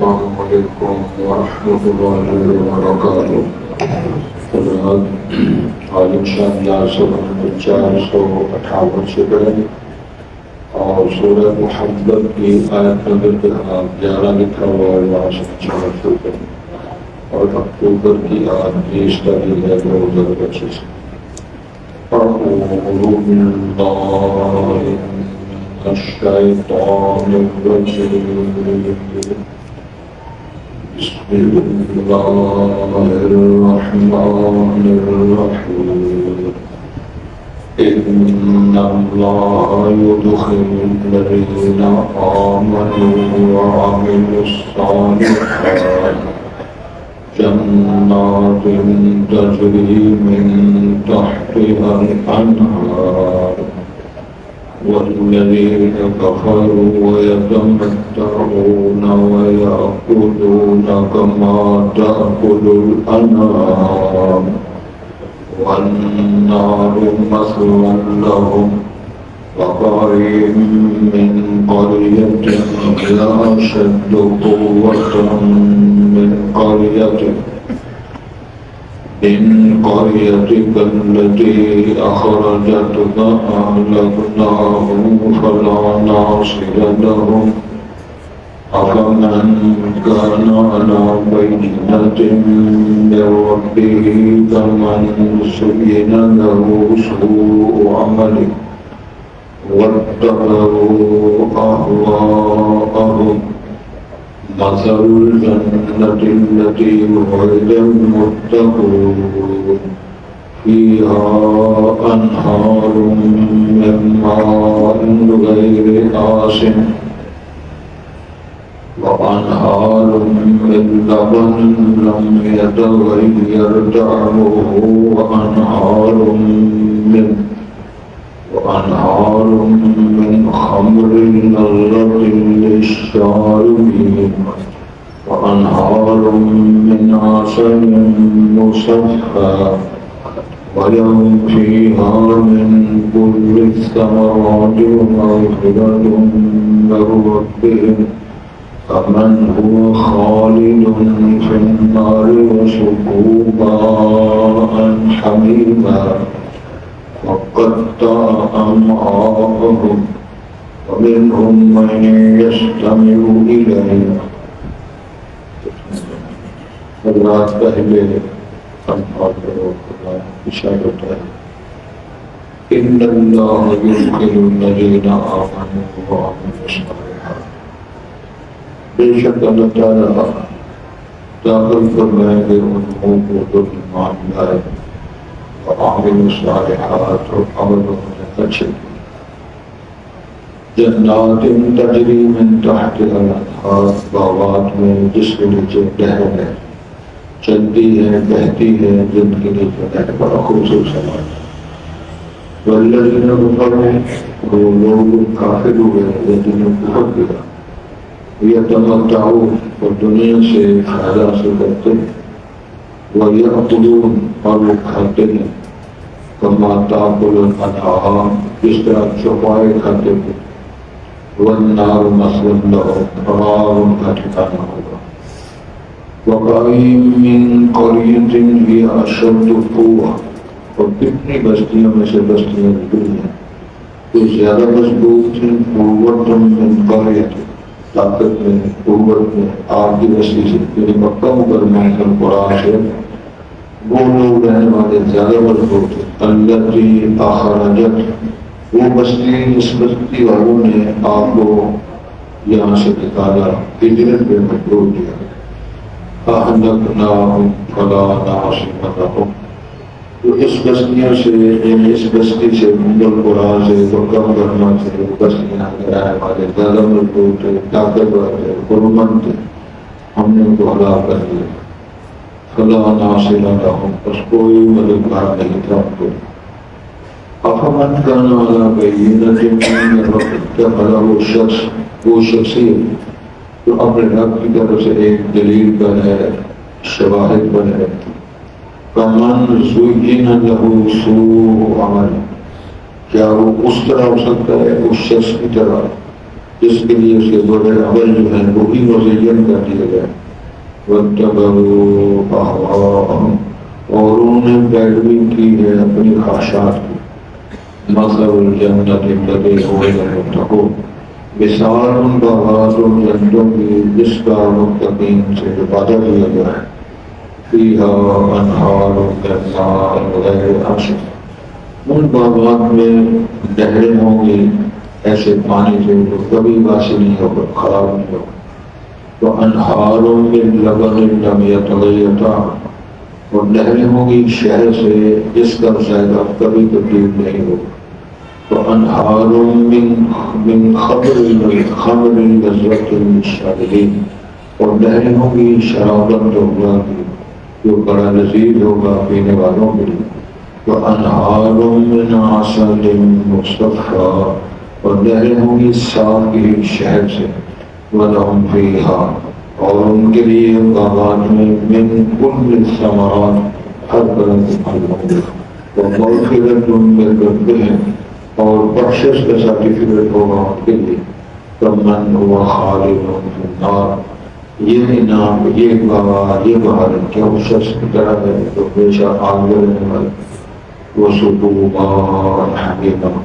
السلام علیکم ورحمۃ اللہ وبرکاتہ۔ آج انشاءاللہ سبق 458 سے کریں اور سورہ محمد کی آیت نمبر 11 لکھا ہوا ہے، وہاں سے شروع کریں اور اکتوبر کی آیت 20 تاریخ ہے 2025 سے۔ أعوذ بالله من الشيطان الرجيم، بسم الله الرحمن الرحيم، إن الله يدخل الذين آمنوا وعملوا الصالحات جنات تجري من تحتها الأنهار، والذين كفروا ويتمتعون ويأكلون كما تأكل الأنعام والنار مثوى لهم، وكأين من قرية هي أشد قوة من قريتك التي أخرجتك أهلكناهم فلا ناصر لهم، أفمن كان على بينة من ربه كمن زين له سوء عمله واتبعوا أهواءهم، مثل الجنة التي وعد المتقون فيها أنهار من ماء غير آسن وأنهار من لبن لم يتغير طعمه وأنهار من خمر لذة للشاربين وأنهار من عسل مصفى ولهم فيها من كل الثمرات ومغفرة من ربهم، فمن هو خالد في النار وسقوا ماء حميما وقطع أمعاءهم، ومنهم من يستمع إليك۔ اللہ پہلے اشارت ہے، ان اللہ يدخل الذین آمنوا وعملوا الصالحات، بے شک اللہ تعالیٰ داخل فرمائیں گے ان لوگوں کو جو ایمان لائے وعملوا الصالحات اور عملوں نے اچھے کیے، جنات تجری من تحتها الانہار، باغات میں جس کے نیچے نہریں چلتی ہے بہتی ہے، جن کے نیچے نہر بڑا خوبصورت سماج۔ والذین کفروا، وہ لوگ کافر ہوئے ہیں جنہوں نے کفر کیا، یتمتعون، اور دنیا سے فائدہ حاصل کرتے ہیں، وَيَأْكُلُونَ، اور وہ کھاتے ہیں، کما تأکل الأنعام، جس طرح چوپائے کھاتے ہیں، وَالنَّارُ مَثْوًى لَهُمْ، اور ان کا ٹھکانہ ہوگا۔ وَكَأَيِّن مِّن قَرْيَةٍ هِيَ أَشَدُّ قُوَّةً، اور کتنی بستیوں میں سے بستیاں نکلی ہیں جو زیادہ مضبوط ہیں، قوة من قرية، طاقت میں، قوت میں، آپ کی بستی سے، یعنی مکہ مکرمہ کے قرآن سے وہ لوگ رہنے والے زیادہ مضبوط ہیں، التي أخرجت، وہ بستی اس بستی والوں نے آپ کو یہاں سے نکالا، ہجرت میں مجبور کیا، أهلكناهم فلا ناصر لهم، تو اس بستیوں سے، یعنی اس بستی سے، قرآن سے، مکہ مکرمہ سے بستیاں رہنے والے زیادہ مضبوط ہیں، طاقتور ہیں، قومند ہیں، ہم نے ان کو ہلاک کر دیا، فلا ناصر لهم، بس کوئی مددگار نہیں تھا ان کو۔ افمن كان على بينة من ربه، کیا بھلا وہ شخصیت جو اپنے رب کی طرف سے ایک دلیل پر ہے، شواہد پر ہے، فمن زین له سوء عمل، کیا وہ اس طرح ہو سکتا ہے اس شخص کی طرح جس کے لیے اس کے بڑے عمل جو ہیں وہی مزین کر دیے گئے. واتبعوا اهواءهم اور انہوں نے پیروی کی ہے اپنی خواہشات کی. مثل الجنت الذی وعد المتقون مثال ان باغات و جنتوں کی جس کا متقین سے وعدہ کیا گیا ہے. فیہا انہار من ماء غیر آسن ان باغات میں نہریں ہوں گی ایسے پانی سے جو کبھی باسی نہیں ہوگا خراب نہیں ہوگا. وانہار من لبن لم یتغیر طعمہ اور نہریں ہوں گی شہد سے جس کا ذائقہ کبھی تبدیل نہیں ہوگا. وانہار من خمر لذۃ للشاربین اور نہریں ہوں گی شرابت ہوگا جو بڑا لذیذ ہوگا پینے والوں کے لیے. وانہار من عسل مصفی اور نہریں ہوں گی صاف کی شہد سے. وَلَهُمْ فِيهَا اور ان کے لیے باغات میں من کل الثمرات ہر طرح کے پھل ہوں گے. ومغفرۃ من ربهم اور بخشش کا سرٹیفکیٹ ہوگا ان کے لیے. کمن هو خالد فی النار یہ انعام یہ باغ یہ بہار کیا اس شخص کی طرح ہے جو ہمیشہ آگ میں رہنے والا. وَسُقُوا مَاءً حَمِيمًا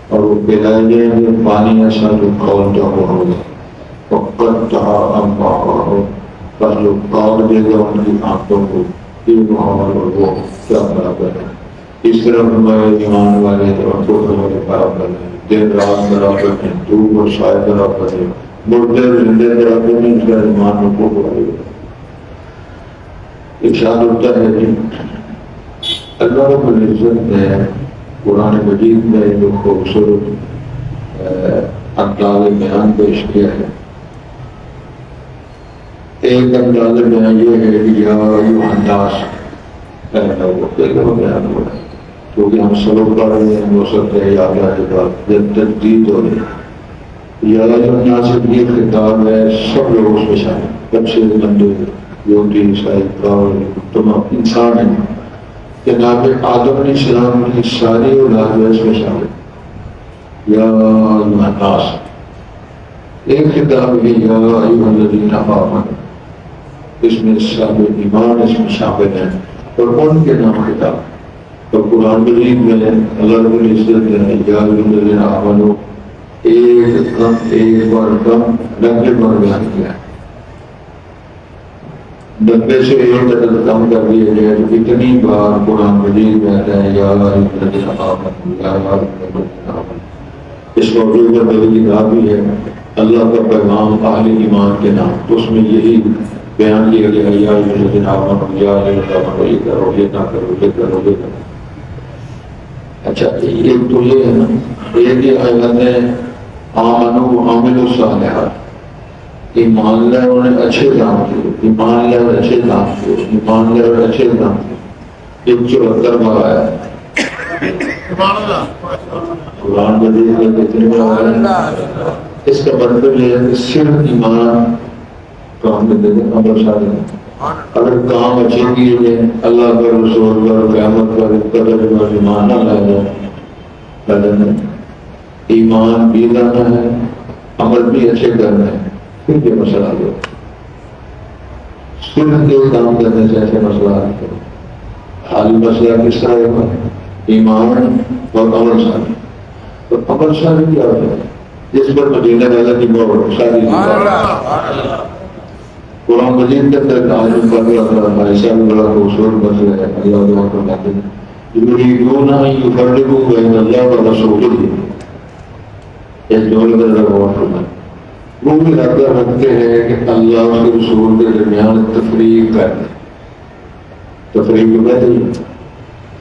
اور وہ پلائے جائیں گے پانی ایسا جو کھولتا ہوا ہوگا. وَقَطَّعَ أَمْعَاءَهُمْ بس جو کاٹ دے گا ان کی آنکھوں کو. یہ محمد اور وہ کیا برابر ہے. اس طرح ہمارے ایمان والے اور خود ہمارے برابر ہیں. دن رات برابر ہیں. دھوپ اور سائے برابر ہیں. مردے زندے برابر ہیں. اس کا ایمان کو برابر ہے. ارشاد ہوتا ہے کہ اللہ رب العزت نے قرآن مجید میں جو خوبصورت انداز بیان پیش کیا ہے. ایک انداز بیان یہ ہے کہ یا ایھا الناس بیان ہو رہا ہے کیونکہ ہم سلوک پڑھ رہے ہیں. ہو سکتا ہے یاد آئے گا جب تجدید ہو رہی ہے. یا ایھا الناس یہ خطاب ہے سب لوگوں سے شامل بچے بندے یہودی عیسائی تمام انسان ہیں. جناب آدم علیہ السلام کی ساری اولاد اس میں شامل. یا ایھا الناس ایک خطاب ہے یا ایھا الذین آمنوا اس میں سب ایمان اس میں شامل ہیں اور ان کے نام خطاب. تو قرآن مجید میں اللہ رب العزت نے یا ایھا الذین آمنوا ایک بار کم 90 بار بیان کیا ہے. 90 سے ایک عدد کم کر دیے گئے تو اتنی بار قرآن مجید میں آتا ہے یا ایھا الذین آمنوا یا ایھا الذین آمنوا. اس موضوع پر میری کتاب بھی ہے اللہ کا پیغام اہل ایمان کے نام. تو اس میں یہی بیان کیا گیا یا ایھا الذین آمنوا یا ایھا الذین آمنوا یہ کرو یہ نہ کرو یہ کرو یہ کرو. اچھا ایک تو یہ ہے نا ایک یہ آیت ہے آمنوا وعملوا الصالحات ایمان لے انہوں نے اچھے کام کیے. ایمان لے اور اچھے کام کیے. ایمان لے اور اچھے کام کیے. ایک 74 بار آیا قرآن مجید میں کتنے بار آیا. اس کا مطلب یہ ہے کہ صرف ایمان کام میں دے دیں عمل صالح. اگر کام اچھے کیے جائیں اللہ پر رسول پر قیامت پر قدر پر ایمان نہ لائے جائے ایمان بھی لانا ہے عمل بھی اچھے کرنا ہے پھر یہ مسئلہ آ صرف ایک کام کرنے سے ایسے مسئلہ حل کرو. حال مسئلہ کس طرح ہے ایمان اور عمل صالح. تو عمل صالح کیا ہوتا ہے جس پر مدینہ والا کی موت شادی قرآن مجید کے اندر عالم پر ایسا بڑا خوبصورت مسئلہ ہے. اللہ تعالیٰ فرماتے ہیں یریدون ان یفرقوا بین اللہ و رسولہ. ایک جملے کا ذرا غور فرمائیں. وہ ارادہ رکھتے ہیں کہ اللہ اور اس کے رسول کے درمیان تفریق کر دیں. تفریق کہتے ہیں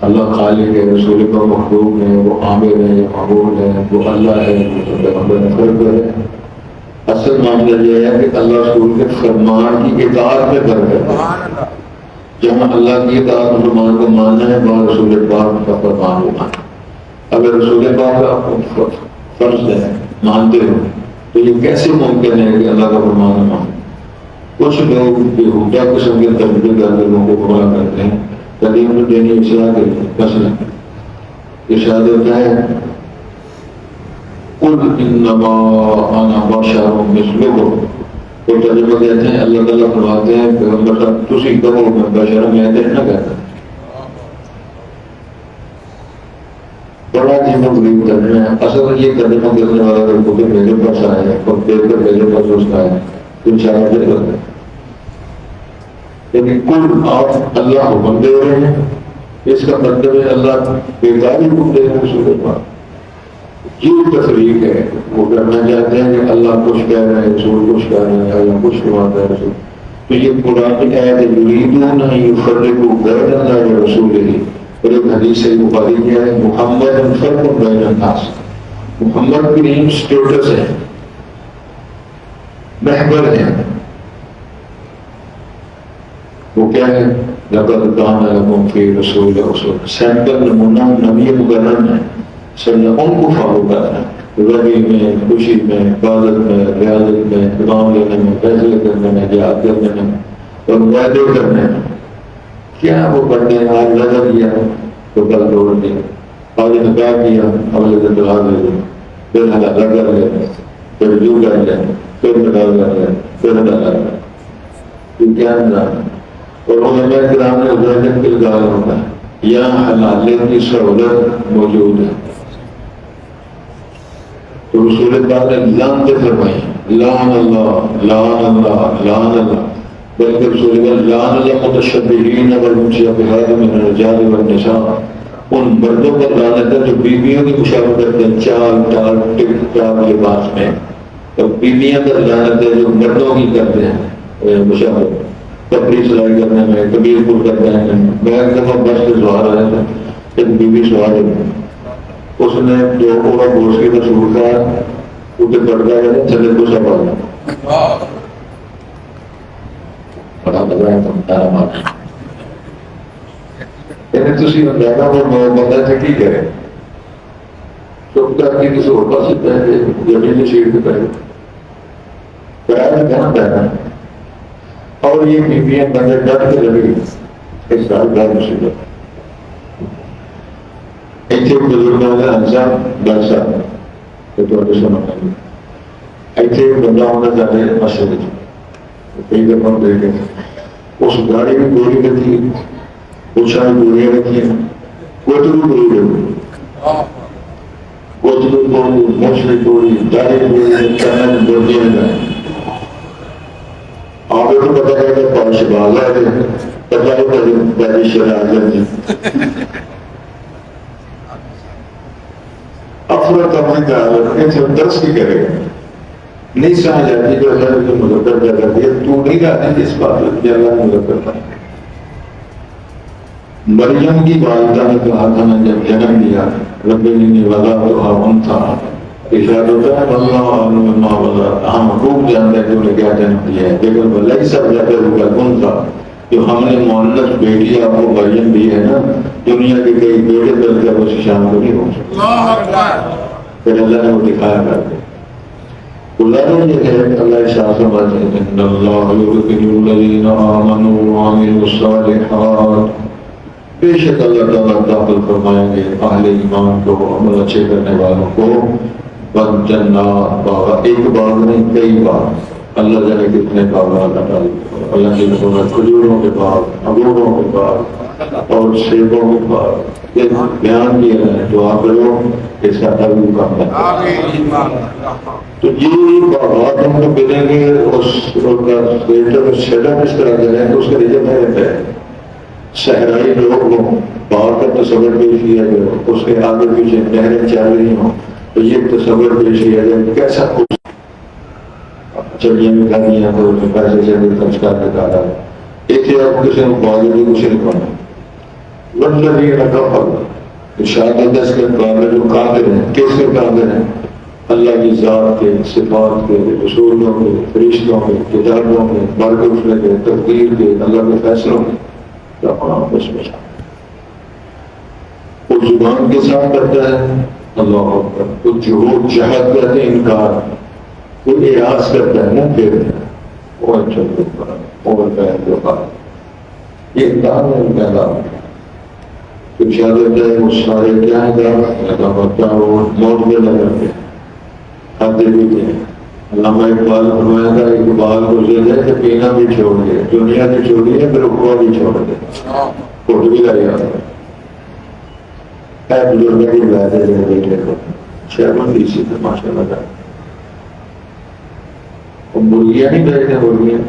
اللہ خالق ہے رسول کا مخلوق ہے وہ عامر ہے معبود ہے وہ اللہ ہے وہ پیغمبر فرق ہے. اصل معاملہ یہ ہے کہ اللہ رسول کے فرمان کی اطاعت میں فرق ہے. جہاں اللہ کی اطاعت مسلمان کو ماننا ہے وہاں رسول پاک کا فرمان کو ماننا. اگر رسول پاک کا فرض ہے مانتے ہو تو یہ کیسے ممکن ہے کہ اللہ کا فرمان نہ مانو. کچھ لوگ بیہودہ قسم کے تجربے کر کے لوگوں کو گمراہ کرتے ہیں. تعلیم میں دینی اصلاح کے لیے مثلا ارشاد ہوتا ہے قل انما انا بشر مثلکم. تو ترجمہ کہتے ہیں اللہ تعالیٰ فرماتے ہیں پیغمبر صاحب تسی کہو میں بشر میں نہ کہتا. بڑا عجیب و غریب ترجمہ ہے. اصل یہ ترجمہ کرنے والا کتب میرے پاس آئے ہیں اور دیکھ کر میرے پاس اس کا ہے تو انشاءاللہ دے کرتے ہیں. لیکن کل آپ اللہ حکم دے رہے ہیں، اس کا مطلب ہے اللہ بیکاری حکم دے رہے ہیں. رسول پاک یہ تفریق ہے. وہ کرنا چاہتے ہیں کہ اللہ کچھ کہہ رہے ہیں، رسول کچھ کہہ رہے ہیں، اللہ کچھ فرماتا ہے رسول. تو یہ قرآن کی آیت ہے یریدون ان یفرقوا بین اللہ ورسولہ. اور ایک حدیث ہے بخاری کی ہے محمد فرق بین الناس. محمد کی نیم سٹیٹس ہے، محبر ہے. وہ کیا ہے؟ لقد کان لکم فی رسول اسوۃ. سیمپل نمونہ نبی مکرم ہے صلی اللہ. ان کو فالو کرنا ہے ربی میں، خوشی میں، عبادت میں، ریاضت میں، کام لینے میں، فیصلے کرنے میں، جہاد کرنے میں اور وعدے کرنے میں. کیا وہ بندے نے آج وعدہ کیا تو کل توڑ دیا، آج نکاح کیا اگلے دن طلاق دے دیا، پھر حلال کر لیں، پھر جو کر لیں، پھر نکاح کر لیں، پھر حلال کر لیں. یہ کیا نظام ہے؟ اور علماء کرام نے ادھر کے لگا ہوتا ہے یہاں حلالے کی سہولت موجود ہے. تو رسول پاک نے لعنت فرمائی، لعن اللہ لعن اللہ لعن اللہ. بلکہ رسول پاک لعن اللہ متشبہین والمتشبہات من الرجال والنساء. ان مردوں پر لعنت ہے جو بیویوں کی مشابہت کرتے ہیں چال ٹال ٹک ٹاک لباس میں. اور بیویاں پر لعنت ہے جو مردوں کی کرتے ہیں مشابہت، کپڑی سلائی کرنے میں، کبیر پور کرتے ہیں. میں ایک دفعہ بس سے سوار آیا تھا، ایک بیوی سوار ہے، اس نے جو پورا گوشت کی تصور کا اسے پڑتا ہے چلے کو سب آیا بڑا لگا ہے تمہارا مانا. تھی اندازہ وہ بندہ سے کی کرے چپ کر کے کسی اور پاس پہلے زمین شیٹ پہ پہلے پیر کہاں پہنا. اور یہ بیویاں بندے ڈٹ کے لگی اس سال بہت مصیبت. ایتھے بزرگ ہونا انسان ڈر صاحب تو سنا ایتھے بندہ ہونا چاہتے ہیں مسجد کئی دفعہ دیکھے اس گاڑی میں گولی رکھی، پوچھا گولیاں رکھی ہیں، کوترو گولی رکھی، کوترو گولی، مچھلی گولی، داڑھی گولی، چنا گولیاں گئے. آپ کو پتا ہے کہ پانچ باز آئے پتا ہے پہلی شرح جاتی افراد اپنے تعلق ہے جب درس کی کرے گا نہیں سمجھ آتی جو اللہ نے مذکر پیدا کیا تو نہیں جاتی جس بات کہ اللہ نے مذکر پیدا. مریم کی والدہ نے کہا تھا نا جب جنم دیا رب انی وضعتها انثى، ارشاد ہوتا ہے اللہ علم وضع. ہم خوب جانتے ہیں کہ انہیں کیا جنم دیا ہے، لیکن لیس ذکر الانثى جو ہم نے مؤنث بیٹی آپ کو مریم دی ہے نا، دنیا کے کئی بیٹے مل کر اس شان کو نہیں ہو سکتا. پھر اللہ نے وہ دکھایا کر دیا. اللہ نے یہ ہے کہ اللہ ارشاد فرماتے ہیں ان اللہ یدخل الذین آمنوا وعملوا الصالحات. بے شک اللہ تعالیٰ داخل فرمائیں گے اہل ایمان کو، عمل اچھے کرنے والوں کو، جنات باغ. ایک باغ نہیں کئی باغ. اللہ جانے کتنے باغات ڈال اللہ کے کھجوروں کے باغ، انگوروں کے باغ اور سیبوں کے باغ. یہ بیان کیا ہے دعا کرو اس کا تعلق کرنا. تو یہ باغات ہم کو ملیں گے. اس کا شیڈر اس طرح کے ہیں تو اس کا ریجن ہے رہتا ہے صحرائی لوگ ہوں، باغ کا تصور پیش کیا گیا، اس کے آگے پیچھے نہریں چل رہی ہوں تو یہ تصور پیش کیا گیا کیسا خوش چڑیاں میں کھانیاں ہو پیسے سے خرچ کر کے کھا رہا ہے. ایک آپ کسی نے باغی بھی کچھ نہیں پڑھنا مطلب یہ رکھا پڑ شاید دس کے قابل جو قادر ہیں. کس کے قادر ہیں؟ اللہ کی ذات کے، صفات کے، رسولوں کے، فرشتوں کے، کتابوں کے، مرگ اٹھنے کے، تقدیر کے، اللہ کے فیصلوں کے. اس میں وہ زبان کے ساتھ کرتا ہے اللہ اکبر. وہ جھوٹ جہاد کرتے ہیں انکار، وہ اعراض کرتا ہے نا پھر اور یہ انکار ہے انکار. تو شاید ہے وہ سارے کیا ہے موت میں لگ رہے کھاتے پیتے ہیں. علامہ اقبال فرمایا تھا اقبال کو لے جائے کہ پینا بھی چھوڑ دے, دنیا بھی چھوڑی ہے, پھر اخوا بھی چھوڑ دے, فوٹو بھی لائی آتا ہے. بزرگ کی بات ہے بیٹھے کو چیئرمین ڈی سی تھے ماشاء اللہ. مرغیاں نہیں بیٹھتے مرغیاں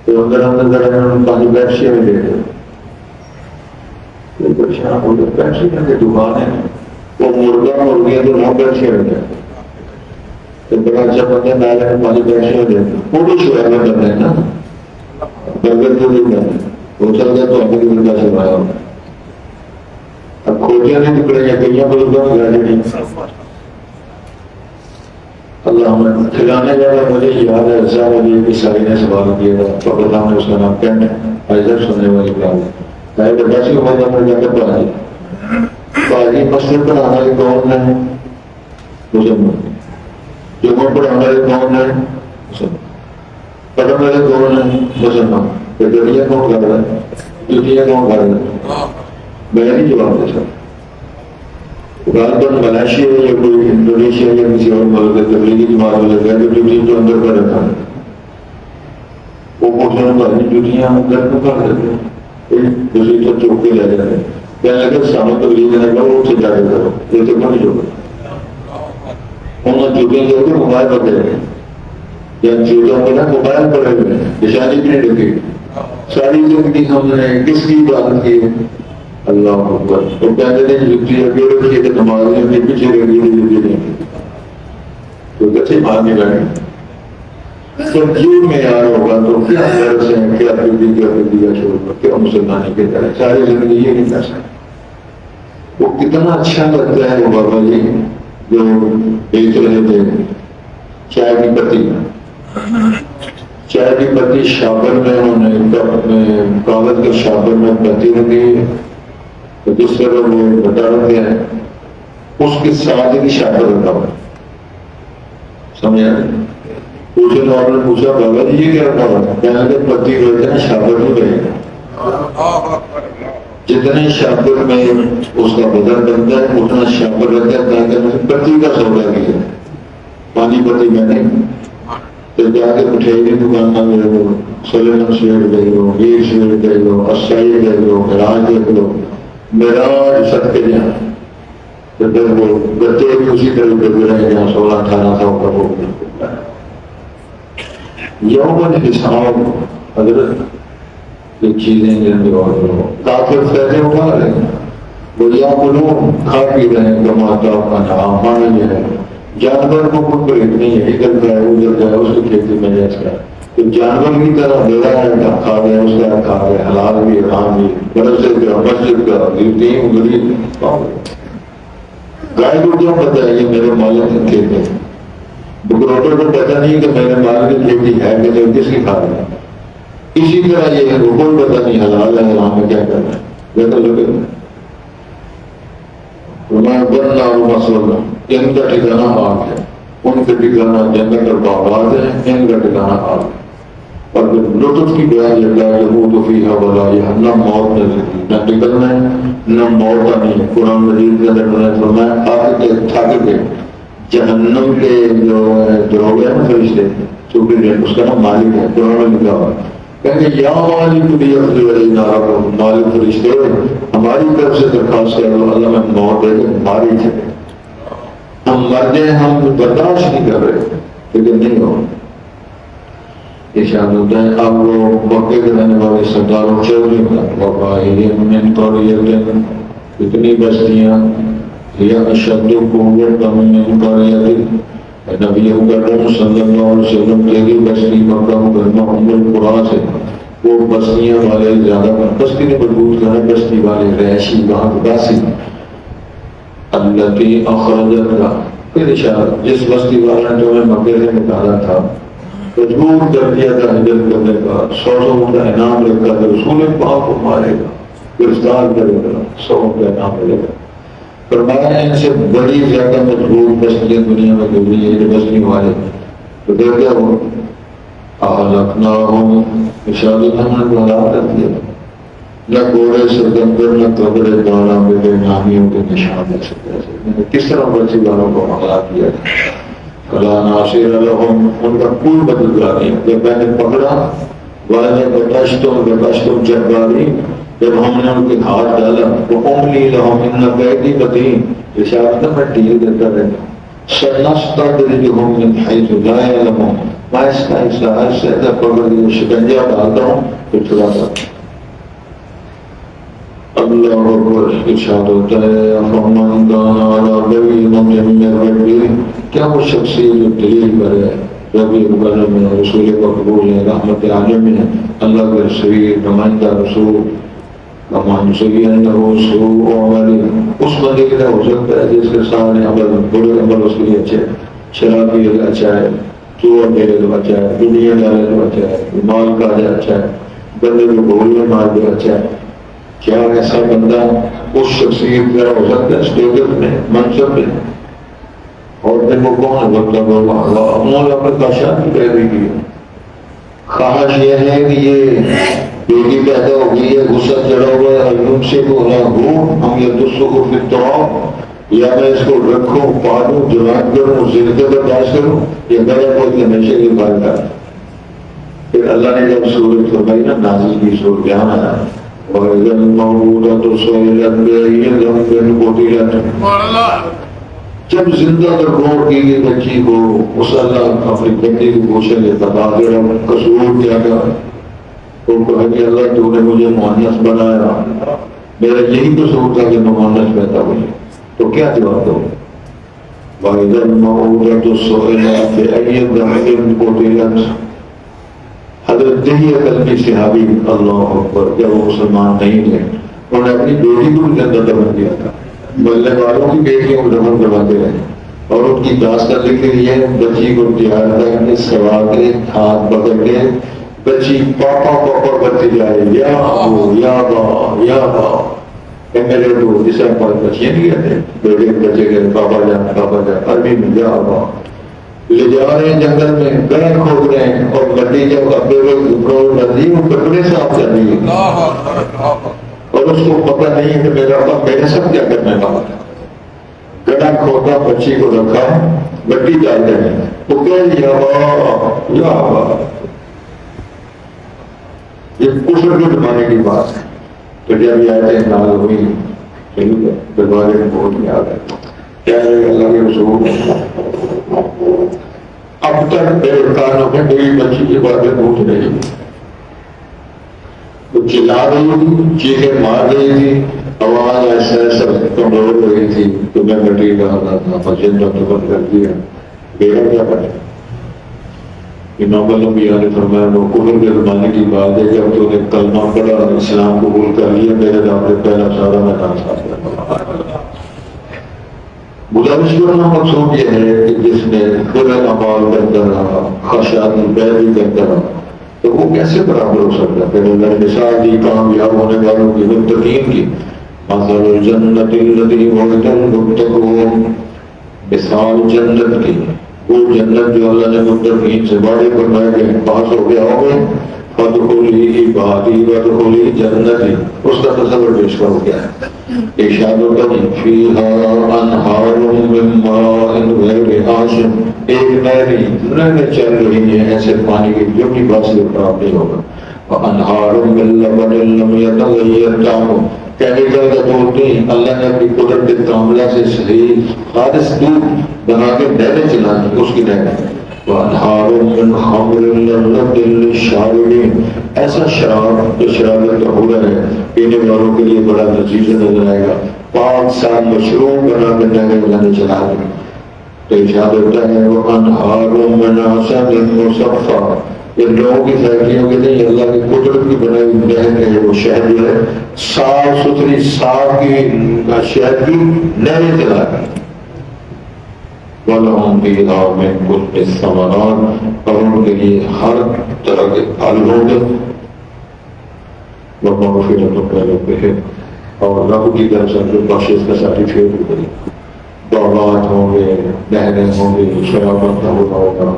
تو اندر اندر ذرا پانی پیپسی میں دے دیں. پریشان ہو گئے, پیپسی کی دکان ہے, وہ مرغا مرغیاں تو نہ پیپسی میں دے تو بڑا اچھا بندہ نالے میں پانی پیپسی میں دے وہ بھی شوہر میں بن رہے نا برگر کو نہیں بن رہے وہ چل گیا تو اپنے کی مرغا سے بنایا ہوگا. اب کھوجیاں نہیں نکلے ہیں کئی بزرگوں میں گاڑی نہیں. اللہ ہمیں کھلانے والا مجھے یاد ہے ایسا علی کی ساری نے سوال کیا تھا تو اللہ نے اس کا نام کینٹ ایزر سننے والی بات ہے بڑا سی عمر میں جا کر پڑھائی مسجد پڑھانا یہ کون ہے مسلمان, جمعہ پڑھانا یہ کون ہے مسلمان, پڑھنے والے کون ہیں مسلمان, گڈیاں کون کر رہا ہے جوتیاں کون کر رہا ہے. میں نہیں جواب دے سکتا. غالباً ملائیشیا یا کوئی انڈونیشیا یا کسی اور ملک میں تبلیغی جماعت میں لگا جو ڈیوٹی تو اندر پر رکھا ہے وہ پوچھنے والی ڈیوٹیاں اندر کو کر دیتے ہیں دوسری تو چوک کے لے جاتے ہیں. کہنے لگے سامنے تبلیغ دینے کا وہ سے جا کے کرو یہ تو کون جو انہوں چوکیں جو کہ موبائل پر دے رہے یا چوٹوں میں نا موبائل پر رہے ہوئے نشانی بھی نہیں رکھی. ساری زندگی ہم نے کس کی بات کی اللہ اکبر وہ کہتے ہیں جوتی اگے رکھیے تو نماز میں اپنے پیچھے رہ گئی جوتی نہیں تو کیسے مارنے لگے تو کیوں معیار ہوگا تو کیا درس ہے کیا دیا چھوڑ کیا مسلمانی کے طرح ساری زندگی یہ نہیں کر سکتے. وہ کتنا اچھا لگتا ہے وہ بابا جی جو بیچ رہے تھے چائے کی پتی, چائے کی پتی شاپر میں انہوں نے کاغذ کے شاپر میں پتی رکھی جس طرح وہ بتا رہے ہیں اس کے ساتھ ہی شاپر رکھا ہوا سمجھا. پوچھے تو آپ نے پوچھا بابا جی یہ کیا رکھا ہوا کہنے کہ پتی رہتے ہیں شاپر نہیں رہے گا. جتنے شاپر میں اس کا بدن بنتا ہے اتنا شاپر رہتا ہے تاکہ پتی کا سودا کیا پانی پتی میں نہیں تو جا کے مٹھائی کی دکان میں لے لو سلیمن سویٹ دے لو ویر سویٹ دے لو اسائی دے لو مراج دے لو مراج سد کے جہاں تو پھر وہ بچے بھی اسی طرح کے رہے جہاں 16-18 کا وہ یوم حساب حضرت یہ چیزیں جن کافر فیضے اٹھا رہے ہیں وہ یا بلو کھا پی رہے ہیں کماتا کا نام مانا جو ہے جانور کو کوئی بریک نہیں ہے ادھر جائے ادھر جائے اس کی کھیتی میں جیسا ہے تو جانور کی طرح میرا ہے کھا گئے اس کا کھا گئے حلال بھی حرام بھی مسجد کا غریب گائے کو کیوں پتا ہے یہ میرے مالک کی کھیت ہے بکروٹوں کو پتا نہیں کہ میرے مالک کی کھیتی ہے کہ جو کس کی کھا رہے ہیں. اسی طرح یہ ہے وہ کوئی پتا نہیں حلال ہے حرام میں کیا کرنا ہے بہتر لگے بننا اور مسئلہ ان کا ٹھکانا آگ ہے ان کا ٹھکانا جنت اور باغات ہے ان کا ٹھکانا آگ ہے. اور پھر لطف کی بیان لگا ہے وہ تو فی حوالہ یہ نہ موت نہ نکلنا ہے نہ موت کا نہیں. قرآن مجید کے اندر فرمایا آگ کے تھک کے جہنم کے جو دروگے ہیں فرشتے چونکہ اس کا نام مالک ہے قرآن میں لکھا ہوا کہیں یا مالک مالک فرشتے ہماری طرف سے درخواست کرو اللہ میں موت دے کے ماری تھے ہم مر جائیں ہم برداشت نہیں کر رہے لیکن نہیں ہو ارشاد ہوتا ہے اب وہ مکے کے رہنے والے سرداروں چودھری کا اتنی بستیاں یا اشد قوت من قریۃ نبی اکرم صلی اللہ علیہ وسلم تیری بستی مکہ مکرمہ ام القریٰ سے وہ بستیاں والے زیادہ بستی نے مضبوط کرنا بستی والے رہائشی وہاں باسی التی اخرجت کا پھر اشارہ جس بستی والا نے تمہیں مکے سے نکالا تھا مجبور کر دیا تھا ہجرت کرنے کا 100 کا انعام رکھا تھا رسول پاک کو مارے گا گرفتار کرے گا 100 کا انعام ملے گا. فرمایا ان سے بڑی زیادہ مضبوط بستیاں دنیا میں گزری ہے جو بستی والے تو دیکھتے ہو اہلکناہم اشارت ہم نے ہلاک کر دیا نہ گھوڑے سرگندر نہ قبر دارا میرے نامیوں کے نشان دے سکتے کس طرح بچی والوں کو ہلاک کیا فلا ناصر لهم، ان کا کوئی مددگار نہیں. جب میں نے پکڑا وَلَبَطَشْتُمْ جَبَّارِينَ، جب ہم نے ان کے ہاتھ ڈالا وَأُمْلِي لَهُمْ إِنَّ كَيْدِي مَتِينٌ، اشارت میں ڈھیل دیتا رہتا. سَنَسْتَدْرِجُهُمْ مِنْ حَيْثُ لَا يَعْلَمُونَ، میں اس کا ایسا پکڑ کے شکنجہ ڈالتا ہوں پھر چھڑاتا ہوں. اللہ اکبر. ارشاد ہوتا ہے فَمَنْ كَانَ عَلَىٰ بَيِّنَةٍ مِّن رَّبِّهِ، کیا وہ شخصیت جو دلیل پر ہے ربی اکبر میں رسول مقبول ہے رحمت عالم ہے اللہ کے رسول نمائندہ رسول کمان سیئن رسول عملی، اس بندے کے لیے ہو سکتا ہے جس کے سامنے عمل برے عمل اس کے لیے اچھے، شراب پیے تو اچھا ہے، چور میرے تو اچھا ہے، دنیا ڈالے تو اچھا ہے، مال کا جائے اچھا ہے، بندے کو گھوڑے مار دے اچھا ہے. کیا ایسا بندہ اس شخصیت کا ہو سکتا ہے اسٹیٹس میں منصب میں؟ اور دیکھو کون ہے مطلب انہوں نے اپنے کاشان کی پیروی کی. خواہش یہ ہے کہ یہ بیٹی پیدا ہو گئی ہے، غصہ چڑھا ہوا ہے، ایوب سے کو نہ ہو ہم یہ دوستوں کو فطرہ، یا میں اس کو رکھوں پالوں جوان کروں زندگی برداشت کروں، یا میرا کوئی ہمیشہ کی بات ہے. پھر اللہ نے جب سورت فرمائی نا نازل کی سورت بیان آیا وَإِذَا الْمَوْءُودَةُ سُئِلَتْ بِأَيِّ ذَنبٍ قُتِلَتْ، جب زندہ درگور کی گئی بچی کو اس اللہ اپنی بندی کو پوچھیں گے تقاضر قصور کیا تھا، تو کہا کہ اللہ تو نے مجھے مؤنث بنایا، میرا یہی قصور تھا کہ میں مؤنث پیدا ہوئی، تو کیا جواب دو؟ وَإِذَا الْمَوْءُودَةُ سُئِلَتْ بِأَيِّ ذَنبٍ قُتِلَتْ. حضرت دہیہ کلبی صحابی اللہ اکبر، جب وہ مسلمان نہیں تھے انہوں نے اپنی بیٹی کو بھی زندہ دفن کیا تھا، محلے والوں کی بیٹیوں کو دفن کرواتے رہے اور ان کی داستان لکھ لی ہے. بچی کو تیار کر کے سوا کے ہاتھ پکڑ کے بچی پاپا پاپا کرتی جائے، یا ابو یا با یا با. میرے ابو جس طرح بچیاں نہیں کہتے بیٹے بچے کے پاپا جان عربی میں یا با. لے جا رہے ہیں جنگل میں گڑھے کھود رہے ہیں اور بندی جب اپنے بندی وہ کپڑے صاف کر رہی ہے اور اس کو پتہ نہیں ہے کہ میرا باپ میرے سب کیا کرنے والا تھا. گڑھا کھودا بچی کو رکھا مٹی ڈال رہے ہیں وہ کہ یا با. یہ کفر کے زمانے کی بات ہے. تو جب یہ آیتیں نازل ہوئی دربارے میں بہت یاد ہے کیا ہے اللہ کے رسول اب تک میرے کانوں میں میری بچی کی باتیں پوچھ رہی تھی، وہ چلا رہی تھی، چیخیں مار رہی تھی، آواز ایسا ایسا کمزور ہو رہی تھی تو میں مٹی ڈال رہا تھا مسجد میں دفن کر دیا. میرا کیا بنے؟ امام الانبیاء نے فرمایا وہ کفر کے زمانے کی بات ہے جب تو نے کلمہ پڑھا اسلام قبول کر لیا میرے نام نے پہلا سارا میدان صاف کر. گزارش کرنا مقصود یہ ہے کہ جس نے برے اعمال کرتا رہا خدشات کی پیروی کرتا رہا تو وہ کیسے برابر ہو سکتا ہے؟ پھر اللہ نے مثال دی کامیاب ہونے والوں کی متقین کی مثل الجنت الذی وعد المتقون، مثال جنت کی وہ جنت جو اللہ نے متقین سے وعدے فرمائے کہ پاس ہو گیا ہوگا فادخلی عبادی وادخلی جنتی. اس کا تصور پیش کرو کیا ہے؟ ارشاد ہوتا ہے فیہا انہار من ماء غیر آسن، ایک نہریں چل رہی ہیں ایسے پانی کی جو بھی بات سے خراب نہیں ہوگا. وانہار من لبن لم یتغیر طعمہ، کیمیکل کا دودھ نہیں، اللہ نے اپنی قدرت کاملہ سے صحیح خالص دودھ بنا کے نہریں چلا دی اس کی نہریں. وانہار من خمر لذۃ للشاربین، ایسا شراب جو شرابت ہو رہا ہے پینے والوں کے لیے بڑا لذیذ نظر آئے گا. 5 سال مشروب بنا کے نہریں اللہ نے چلا دی. تو ارشاد ہوتا ہے وانہار من عسل مصفی، یہ لوگوں کی فیکٹریوں کے نہیں اللہ کی قدرت کی بنائی نہر ہے، وہ شہد جو ہے صاف ستھری صاف کی شہد کی نہریں چلا دی. وَلَهُمْ فِيهَا مِن كُلِّ الثَّمَرَاتِ، اور ان کے لیے ہر طرح کے پھل ہوں گے. وَمَغْفِرَةٌ مِّن رَّبِّهِمْ، اور رب کی طرف سے جو بخشش کا سرٹیفکیٹ ملے گا. باغات ہوں گے، نہریں ہوں گی، شرابت کا ہوگا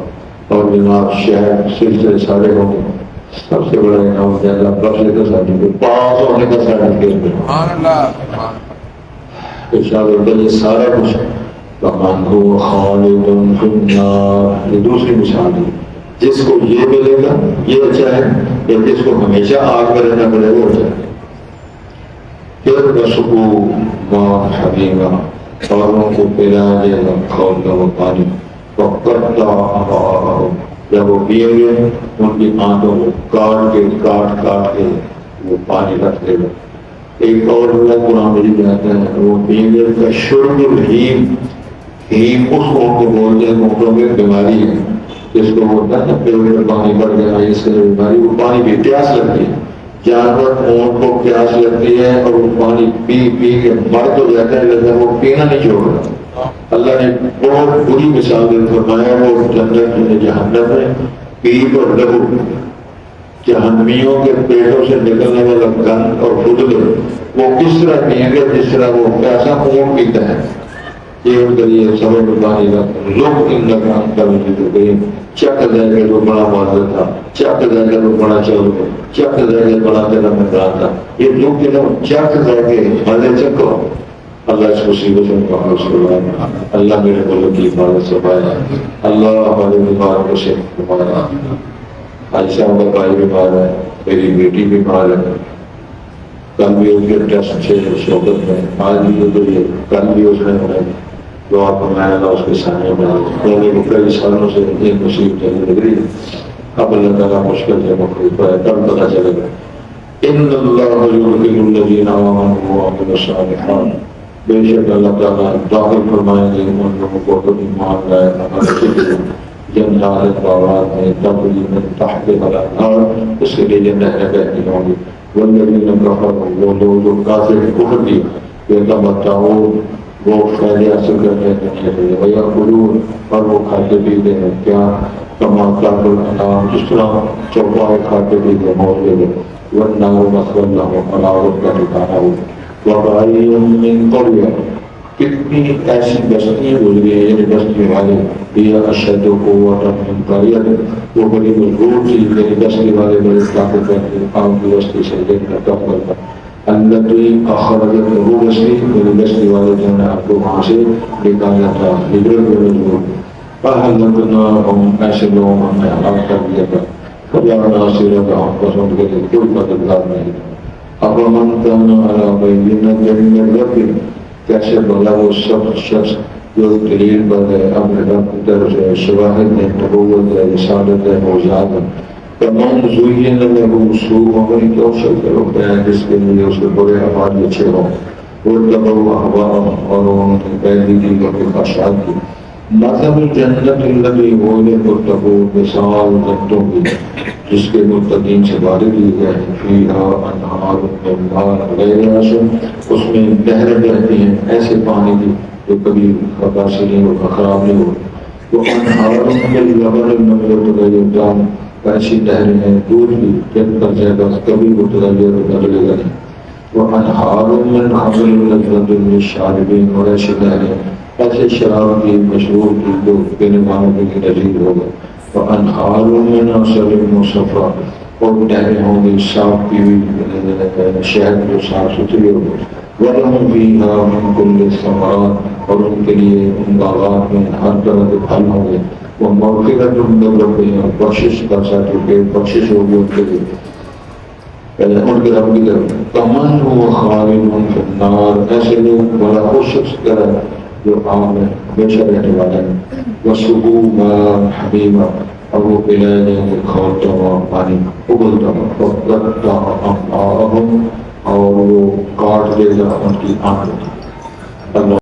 اور جناب شہر سلسلے سارے ہوں گے. سب سے بڑا انعام ہے اللہ بخشش کا سرٹیفکیٹ، پاس ہونے کا سرٹیفکیٹ ملے گا. ارشاد ہوتا ہے یہ سارا کچھ فمن هو خالد في النار. یہ دوسری مثال ہے. جس کو یہ ملے گا یہ اچھا ہے، یا جس کو ہمیشہ آگ میں رہنا پڑے گا وہ اچھا ہے. پھر بسکو ماں حمیمہ، اور ان کو پلایا جائے گا کھولتا ہوا پانی. جب وہ پیئیں گے ان کی آنتوں کو کاٹ کے وہ پانی رکھ دے گا. ایک اور قرآن مجید آتا ہے وہ پیئیں گے کا شرب الحیم. ہیم اس قوم کو بولتے ہیں قوموں میں بیماری ہے جس کو ہوتا ہے نا پیٹ میں پانی بڑھ گیا اس سے بیماری، وہ پانی بھی پیاس لگتی ہے. جانور قوم کو پیاس لگتی ہے اور وہ پانی پی کے مر تو جاتا ہے لیکن وہ پینا نہیں چھوڑ رہا. اللہ نے بہت بری مثال دے فرمایا وہ جنت میں جہنم میں پیپ اور لہو، جہنمیوں کے پیٹوں سے نکلنے والا گند اور فضلے وہ کس طرح پیئیں گے جس طرح وہ پیاسا اونٹ پیتا ہے. یہ ان کے لیے سبب پانی کا لوگ ان لگان کا بھی چک جائے گا جو بڑا معذر تھا، چک جائے گا جو بڑا چل گا، چک جائے گا بڑا تیرا مکان تھا. یہ لوگ کے لوگ چک جائے گے مزے چکو. اللہ اس مصیبت سے محفوظ فرمائے. اللہ میرے ملک کی حفاظت فرمائے. اللہ ہمارے بیماروں سے فرمائے. عائشہ کا بھائی بیمار ہے، میری بیٹی بیمار ہے. کل بھی اس کے ٹیسٹ سے شوقت میں، آج بھی کل بھی اس نے دعا فرمایا اللہ اس کے سامنے میں. پہلے کو کئی سالوں سے ایک مصیبت لگ رہی ہے، اب اللہ تعالیٰ مشکل سے مخلوق ہے، کل پتہ چلے گا. ان اللہ یدخل الذین آمنوا وعملوا الصالحات، بے شک اللہ تعالیٰ داخل فرمائیں گے ان لوگوں کو جو ایمان لائے ہمارے جنات باغات میں تجری من تحتها الانہار، اس کے لیے نہریں بہتی ہوں گی. والذین کفروا، وہ لوگ جو کافر کفر کیا، یتمتعون، وہ فائدے حاصل کرتے ہیں دنیا کے لیے، ویأکلون، اور وہ کھاتے پیتے ہیں کیا کما تاکل الانعام، جس طرح چوپائے کھاتے پیتے موت لے. والنار مثوی لهم، اور کا ٹھکانہ ہو. وَقَعِيٌّ مِّن قَرْيَةٍ، کتنی ایسی بستیاں گزری ہیں یعنی بستی والے، یہ اشد قوة من قرية، وہ بڑی مضبوط چیز یعنی بستی والے بڑے طاقتور تھے عام کی بستی سے لیکن کم کرتا. التي اخرجت، وہ بستی میری بستی والے جو نے آپ کو وہاں سے نکالا تھا ہجرت میں مجبور. فَأَهْلَكْنَاهُمْ، ایسے لوگوں ہم نے ہلاک کر دیا تھا. فَلَا نَاصِرَ لَهُمْ، بس ان کے لیے کوئی مددگار نہیں تھا. أَفَمَنْ كَانَ عَلَىٰ بَيِّنَةٍ مِّن رَّبِّهِ، کیسے بھلا وہ سب شخص جو دلیل پر ہے اپنے رب کی طرف سے، شواہد ہے، نبوت ہے، رسالت ہے، معجزات ہے. تمام زُيِّنَ لَهُ سُوءُ عَمَلِهِ، تو شکل ہوتا ہے جس کے لیے اس کے برے اعمال اچھے ہوں. وَاتَّبَعُوا أَهْوَاءَهُمْ، اور انہوں نے پیروی کی اپنے خواہشات کی. مَثَلُ الْجَنَّةِ الَّتِي وُعِدَ الْمُتَّقُونَ، مثال جنتوں کی جس کے متقین سے وعدے دیے گئے ہیں. فِيهَا أَنْهَارٌ مِّن مَّاءٍ غَيْرِ آسِنٍ، اس میں نہریں بہتی ہیں ایسے پانی کی جو کبھی خباثی نہیں ہو، خراب نہیں ہو. وَأَنْهَارٌ مِّن لَبَنٍ لَّمْ يَتَغَيَّرْ طَعْمُهُ، ایسی نہریں ہیں دودھ کی جن پر جائے گا کبھی متغیر بدلے گا نہیں. وَأَنْهَارٌ مِّنْ خَمْرٍ لَذَّةٍ لِّلشَّارِبِينَ، اور ایسی نہریں ایسے شراب کی مشہور کی جو پینے والوں کے لیے لذیذ ہوگا. وَأَنْهَارٌ مِّنْ عَسَلٍ مُّصَفًّى، اور نہریں ہوں گی صاف کی ہوئی شہد جو صاف ستھری ہوگی. وَلَهُمْ فِيهَا مِن كُلِّ الثَّمَرَاتِ، اور ان کے لیے ان باغات میں ہر طرح کے پھل ہوں گے. وَمَغْفِرَةٌ مِّن رَّبِّهِمْ، بخشش کا سرٹیفکیٹ، بخشش ہوگی ان کے لیے ان کے رب کی طرف. کمن هو خالد فی النار، ایسے لوگ بڑا خوش شخص طرح جو آگ میں ہمیشہ رہنے والے ہیں. وَسُقُوا مَاءً حَمِيمًا، اور وہ پلائے جائیں گے کھولتا ہوا پانی ابلتا ہوا. وَقَطَّعَ أَمْعَاءَهُمْ، اور وہ کاٹ دے گا ان کی آنکھوں. اللہ